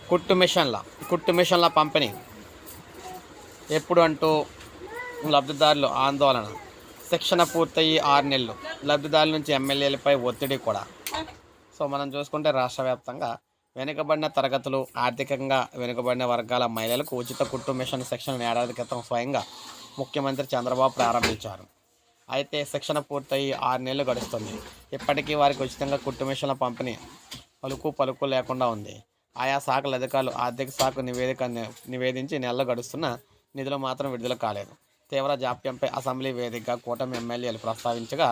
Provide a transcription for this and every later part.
కుట్టు మిషన్ల పంపిణీ ఎప్పుడు అంటూ లబ్ధిదారులు ఆందోళన. శిక్షణ పూర్తయి 6 నెలలు, లబ్ధిదారుల నుంచి ఎమ్మెల్యేలపై ఒత్తిడి కూడా. సో మనం చూసుకుంటే రాష్ట్ర వ్యాప్తంగా వెనుకబడిన తరగతులు, ఆర్థికంగా వెనుకబడిన వర్గాల మహిళలకు ఉచిత కుట్టు మిషన్ శిక్షణ ఏడాది క్రితం స్వయంగా ముఖ్యమంత్రి చంద్రబాబు ప్రారంభించారు. అయితే శిక్షణ పూర్తయి 6 నెలలు గడుస్తుంది. ఇప్పటికీ వారికి ఉచితంగా కుట్టు మిషన్ల పంపిణీ పలుకు లేకుండా ఉంది. ఆయా శాఖల అధికారులు ఆర్థిక శాఖ నివేదించి నెలలు గడుస్తున్న నిధులు మాత్రం విడుదల కాలేదు. తీవ్ర జాప్యంపై అసెంబ్లీ వేదికగా కూటమి ఎమ్మెల్యేలు ప్రస్తావించగా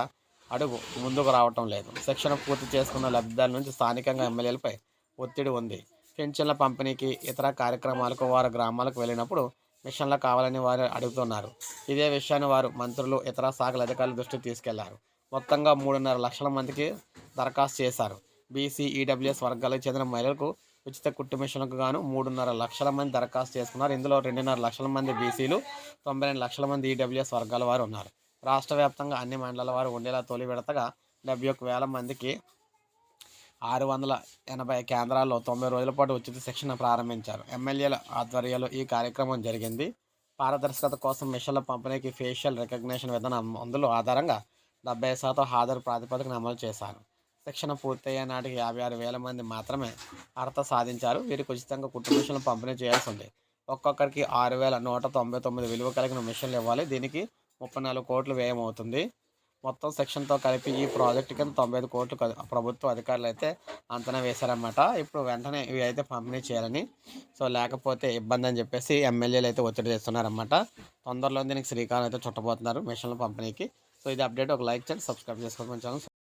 అడుగు ముందుకు రావటం లేదు. శిక్షణ పూర్తి చేసుకున్న లబ్ధిదారుల నుంచి స్థానికంగా ఎమ్మెల్యేలపై ఒత్తిడి ఉంది. పెన్షన్ల పంపిణీకి, ఇతర కార్యక్రమాలకు వారు గ్రామాలకు వెళ్ళినప్పుడు మిషన్లు కావాలని వారు అడుగుతున్నారు. ఇదే విషయాన్ని వారు మంత్రులు, ఇతర శాఖల అధికారుల దృష్టికి తీసుకెళ్లారు. మొత్తంగా 3.5 లక్షల మందికి దరఖాస్తు చేశారు. బీసీ, ఈడబ్ల్యూఎస్ వర్గాలకు చెందిన మహిళలకు ఉచిత కుట్టు మిషన్లకు గాను 3.5 లక్షల మంది దరఖాస్తు చేసుకున్నారు. ఇందులో 2.5 లక్షల మంది బీసీలు, 92 లక్షల మంది ఈడబ్ల్యూఎస్ వర్గాల వారు ఉన్నారు. రాష్ట్ర వ్యాప్తంగా అన్ని మండలాల వారు ఉండేలా తొలి విడతగా 71,000 మందికి 680 కేంద్రాల్లో 90 రోజుల పాటు ఉచిత శిక్షణ ప్రారంభించారు. ఎమ్మెల్యేల ఆధ్వర్యంలో ఈ కార్యక్రమం జరిగింది. పారదర్శకత కోసం మిషన్ల పంపిణీకి ఫేషియల్ రికగ్నిషన్ విధానం అందులో ఆధారంగా 70% హాజరు ప్రాతిపదికన అమలు చేశారు. శిక్షణ పూర్తయ్యే నాటికి 56,000 మంది మాత్రమే అర్హత సాధించారు. వీరికి ఉచితంగా కుట్టు మిషన్లు పంపిణీ చేయాల్సి ఉంది. ఒక్కొక్కరికి 6,199 విలువ కలిగిన మిషన్లు ఇవ్వాలి. దీనికి 34 కోట్లు వ్యయం అవుతుంది. మొత్తం సెక్షన్తో కలిపి ఈ ప్రాజెక్టు కింద 95 కోట్లు ప్రభుత్వ అధికారులు అయితే అంచనా వేశారన్నమాట. ఇప్పుడు వెంటనే ఇవి అయితే పంపిణీ చేయాలని, సో లేకపోతే ఇబ్బంది అని చెప్పేసి ఎమ్మెల్యేలు అయితే ఒత్తిడి చేస్తున్నారన్నమాట. తొందరలో దీనికి శ్రీకారం అయితే చుట్టబోతున్నారు మిషన్ల పంపిణీకి. సో ఇది అప్డేట్. ఒక లైక్ చేయండి, సబ్స్క్రైబ్ చేసుకోండి మన ఛానల్.